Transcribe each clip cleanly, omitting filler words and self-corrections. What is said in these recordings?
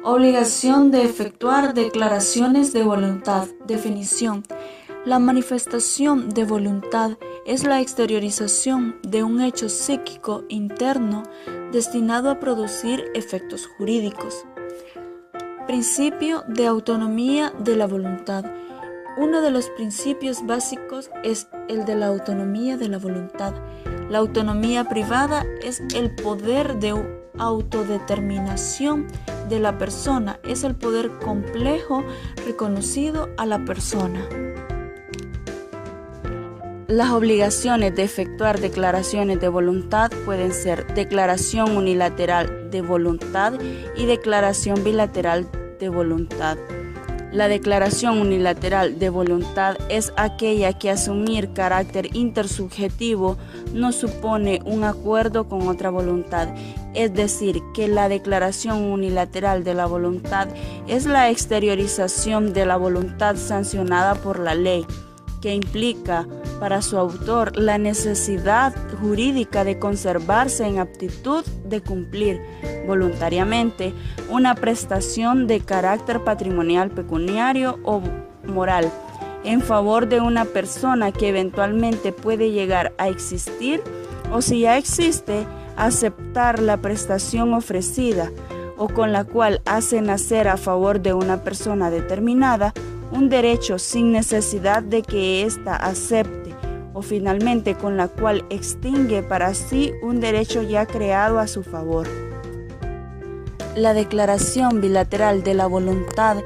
Obligación de efectuar declaraciones de voluntad. Definición. La manifestación de voluntad es la exteriorización de un hecho psíquico interno destinado a producir efectos jurídicos. Principio de autonomía de la voluntad. Uno de los principios básicos es el de la autonomía de la voluntad. La autonomía privada es el poder de autodeterminación de la persona, es el poder complejo reconocido a la persona. Las obligaciones de efectuar declaraciones de voluntad pueden ser declaración unilateral de voluntad y declaración bilateral de voluntad. La declaración unilateral de voluntad es aquella que asumir carácter intersubjetivo no supone un acuerdo con otra voluntad, es decir, que la declaración unilateral de la voluntad es la exteriorización de la voluntad sancionada por la ley, que implica para su autor la necesidad jurídica de conservarse en aptitud de cumplir voluntariamente una prestación de carácter patrimonial, pecuniario o moral en favor de una persona que eventualmente puede llegar a existir o, si ya existe, aceptar la prestación ofrecida o con la cual hace nacer a favor de una persona determinada un derecho sin necesidad de que ésta acepte, o finalmente con la cual extingue para sí un derecho ya creado a su favor. La declaración bilateral de la voluntad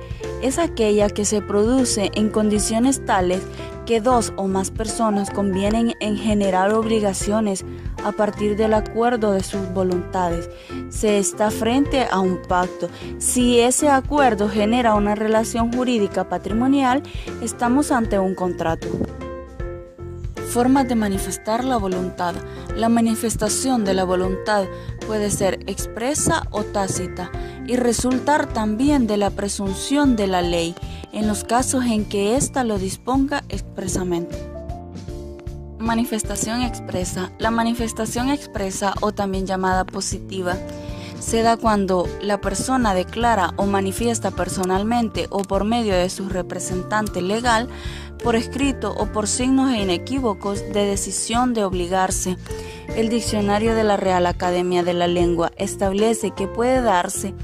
es aquella que se produce en condiciones tales que dos o más personas convienen en generar obligaciones a partir del acuerdo de sus voluntades. Se está frente a un pacto. Si ese acuerdo genera una relación jurídica patrimonial, estamos ante un contrato. Formas de manifestar la voluntad. La manifestación de la voluntad puede ser expresa o tácita y resultar también de la presunción de la ley, en los casos en que ésta lo disponga expresamente. Manifestación expresa. La manifestación expresa, o también llamada positiva, se da cuando la persona declara o manifiesta personalmente o por medio de su representante legal, por escrito o por signos inequívocos de decisión de obligarse. El diccionario de la Real Academia de la Lengua establece que puede darse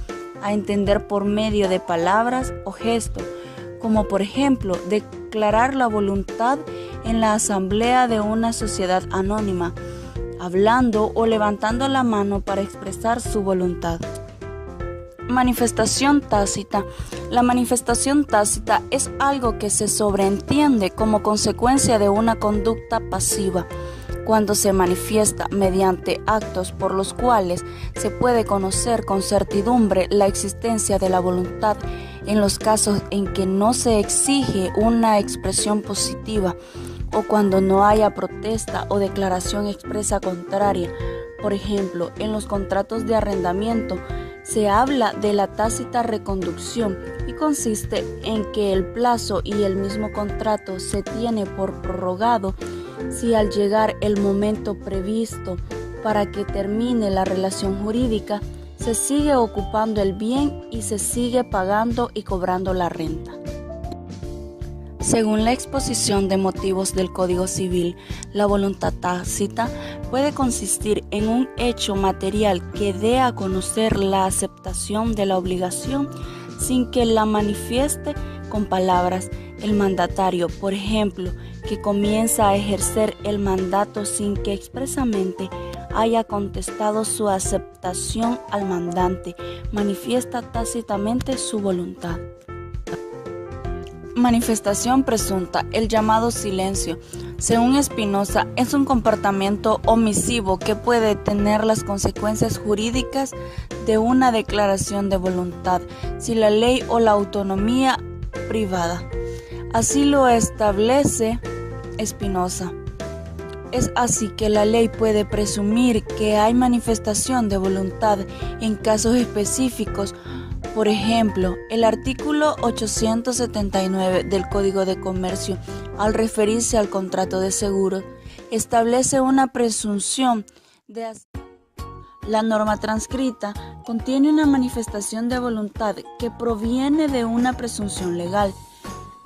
a entender por medio de palabras o gestos, como por ejemplo declarar la voluntad en la asamblea de una sociedad anónima, hablando o levantando la mano para expresar su voluntad. Manifestación tácita. La manifestación tácita es algo que se sobreentiende como consecuencia de una conducta pasiva, cuando se manifiesta mediante actos por los cuales se puede conocer con certidumbre la existencia de la voluntad, en los casos en que no se exige una expresión positiva o cuando no haya protesta o declaración expresa contraria. Por ejemplo, en los contratos de arrendamiento se habla de la tácita reconducción y consiste en que el plazo y el mismo contrato se tiene por prorrogado si al llegar el momento previsto para que termine la relación jurídica se sigue ocupando el bien y se sigue pagando y cobrando la renta. Según la exposición de motivos del Código Civil, la voluntad tácita puede consistir en un hecho material que dé a conocer la aceptación de la obligación sin que la manifieste con palabras el mandatario, por ejemplo, que comienza a ejercer el mandato sin que expresamente haya contestado su aceptación al mandante, manifiesta tácitamente su voluntad. Manifestación presunta. El llamado silencio, según Espinosa, es un comportamiento omisivo que puede tener las consecuencias jurídicas de una declaración de voluntad si la ley o la autonomía privada así lo establece Espinosa. Es así que la ley puede presumir que hay manifestación de voluntad en casos específicos. Por ejemplo, el artículo 879 del Código de Comercio, al referirse al contrato de seguros, establece una presunción de la norma transcrita contiene una manifestación de voluntad que proviene de una presunción legal.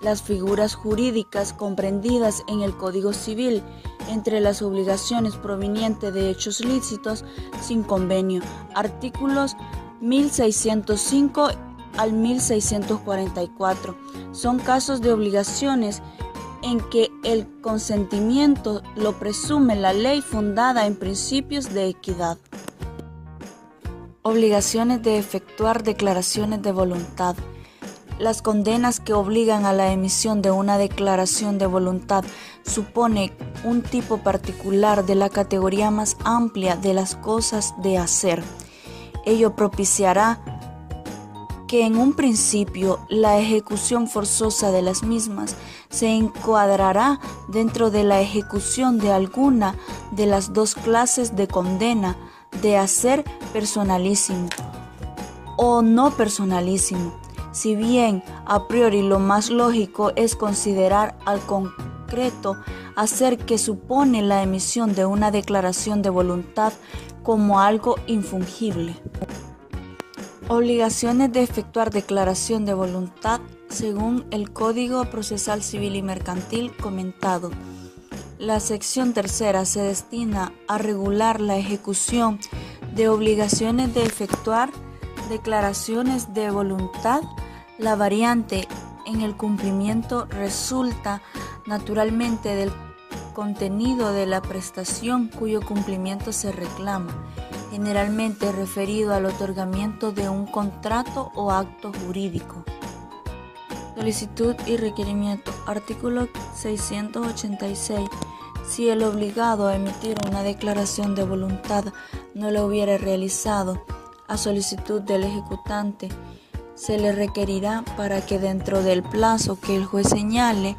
Las figuras jurídicas comprendidas en el Código Civil entre las obligaciones provenientes de hechos lícitos sin convenio, artículos 1605 al 1644, son casos de obligaciones en que el consentimiento lo presume la ley fundada en principios de equidad. Obligaciones de efectuar declaraciones de voluntad. Las condenas que obligan a la emisión de una declaración de voluntad supone un tipo particular de la categoría más amplia de las cosas de hacer. Ello propiciará que en un principio la ejecución forzosa de las mismas se encuadrará dentro de la ejecución de alguna de las dos clases de condena, de hacer personalísimo o no personalísimo. Si bien a priori lo más lógico es considerar al concreto hacer que supone la emisión de una declaración de voluntad como algo infungible. Obligaciones de efectuar declaración de voluntad según el Código Procesal Civil y Mercantil comentado. La sección tercera se destina a regular la ejecución de obligaciones de efectuar declaraciones de voluntad. La variante en el cumplimiento resulta naturalmente del contenido de la prestación cuyo cumplimiento se reclama, generalmente referido al otorgamiento de un contrato o acto jurídico. Solicitud y requerimiento. Artículo 686. Si el obligado a emitir una declaración de voluntad no la hubiere realizado a solicitud del ejecutante, se le requerirá para que dentro del plazo que el juez señale,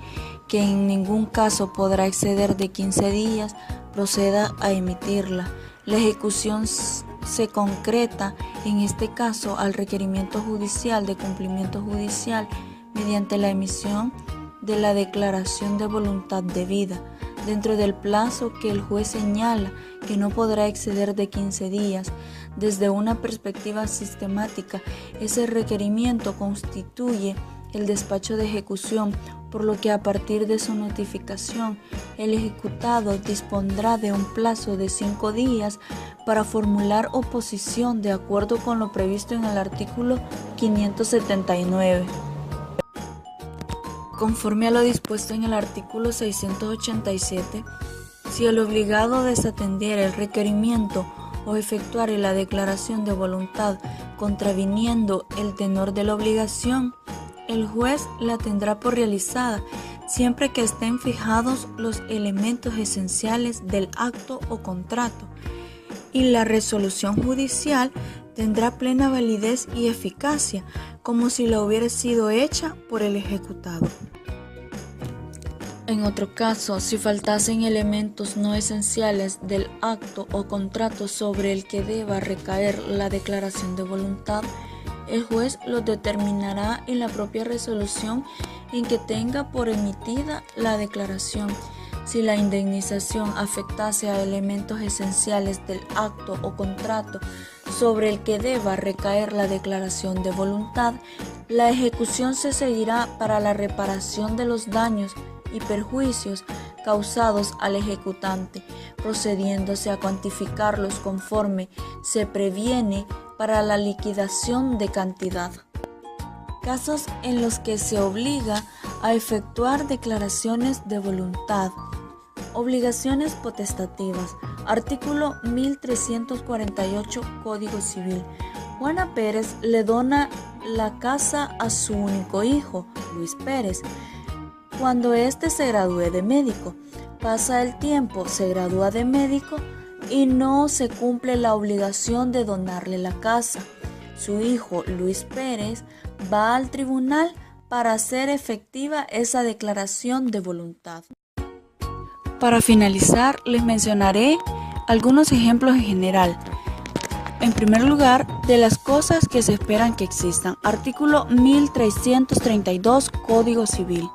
que en ningún caso podrá exceder de 15 días, proceda a emitirla. La ejecución se concreta en este caso al requerimiento judicial de cumplimiento judicial mediante la emisión de la declaración de voluntad debida, dentro del plazo que el juez señala, que no podrá exceder de 15 días. Desde una perspectiva sistemática, ese requerimiento constituye el despacho de ejecución, por lo que a partir de su notificación, el ejecutado dispondrá de un plazo de 5 días para formular oposición de acuerdo con lo previsto en el artículo 579. Conforme a lo dispuesto en el artículo 687, si el obligado desatendiera el requerimiento o efectuare la declaración de voluntad contraviniendo el tenor de la obligación, el juez la tendrá por realizada siempre que estén fijados los elementos esenciales del acto o contrato, y la resolución judicial tendrá plena validez y eficacia como si la hubiera sido hecha por el ejecutado. En otro caso, si faltasen elementos no esenciales del acto o contrato sobre el que deba recaer la declaración de voluntad, el juez los determinará en la propia resolución en que tenga por emitida la declaración. Si la indemnización afectase a elementos esenciales del acto o contrato sobre el que deba recaer la declaración de voluntad, la ejecución se seguirá para la reparación de los daños y perjuicios causados al ejecutante, procediéndose a cuantificarlos conforme se previene para la liquidación de cantidad. Casos en los que se obliga a efectuar declaraciones de voluntad. Obligaciones potestativas. Artículo 1348 Código Civil. Juana Pérez le dona la casa a su único hijo, Luis Pérez, cuando éste se gradúe de médico. Pasa el tiempo, se gradúa de médico y no se cumple la obligación de donarle la casa. Su hijo, Luis Pérez, va al tribunal para hacer efectiva esa declaración de voluntad. Para finalizar, les mencionaré algunos ejemplos en general. En primer lugar, de las cosas que se esperan que existan. Artículo 1332 Código Civil.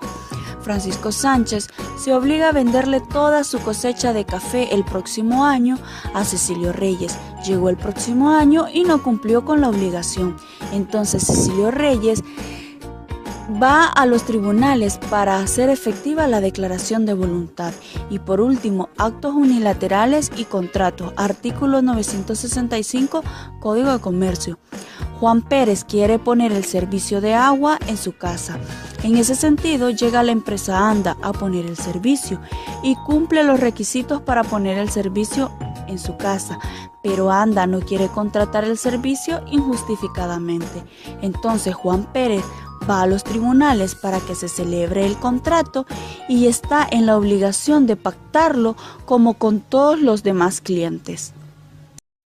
Francisco Sánchez, se obliga a venderle toda su cosecha de café el próximo año a Cecilio Reyes. Llegó el próximo año y no cumplió con la obligación. Entonces Cecilio Reyes va a los tribunales para hacer efectiva la declaración de voluntad. Y por último, actos unilaterales y contratos, artículo 965, Código de Comercio. Juan Pérez quiere poner el servicio de agua en su casa. En ese sentido, llega la empresa ANDA a poner el servicio y cumple los requisitos para poner el servicio en su casa, pero ANDA no quiere contratar el servicio injustificadamente. Entonces Juan Pérez va a los tribunales para que se celebre el contrato y está en la obligación de pactarlo como con todos los demás clientes.